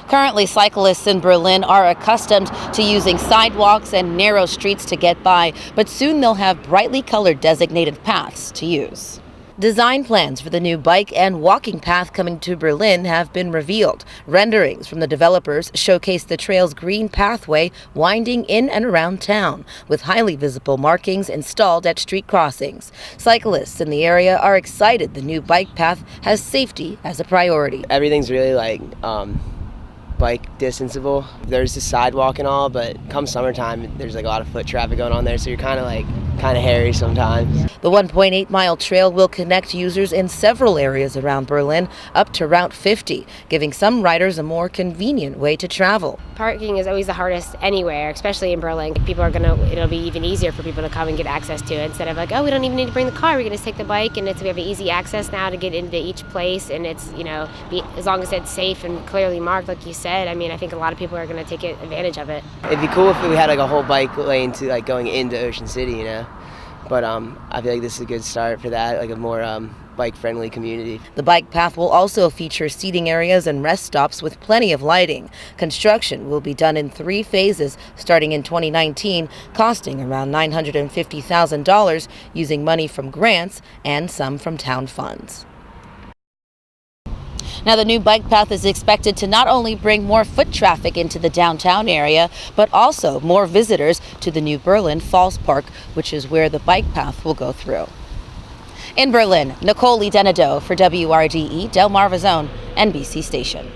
Currently, cyclists in Berlin are accustomed to using sidewalks and narrow streets to get by, but soon they'll have brightly colored designated paths to use. Design plans for the new bike and walking path coming to Berlin have been revealed. Renderings from the developers showcase the trail's green pathway winding in and around town, with highly visible markings installed at street crossings. Cyclists in the area are excited the new bike path has safety as a priority. Everything's really bike distanceable. There's a sidewalk and all, but come summertime, there's a lot of foot traffic going on there, so you're kind of hairy sometimes. The 1.8-mile trail will connect users in several areas around Berlin up to Route 50, giving some riders a more convenient way to travel. Parking is always the hardest anywhere, especially in Berlin. It'll be even easier for people to come and get access to it instead of we don't even need to bring the car, we can just take the bike, and we have easy access now to get into each place, and it's, as long as it's safe and clearly marked, like you said. I think a lot of people are going to take advantage of it. It'd be cool if we had a whole bike lane to going into Ocean City, But I feel like this is a good start for that, a more bike-friendly community. The bike path will also feature seating areas and rest stops with plenty of lighting. Construction will be done in 3 phases starting in 2019, costing around $950,000 using money from grants and some from town funds. Now, the new bike path is expected to not only bring more foot traffic into the downtown area, but also more visitors to the new Berlin Falls Park, which is where the bike path will go through. In Berlin, Nicole Denado for WRDE Delmarva Zone, NBC Station.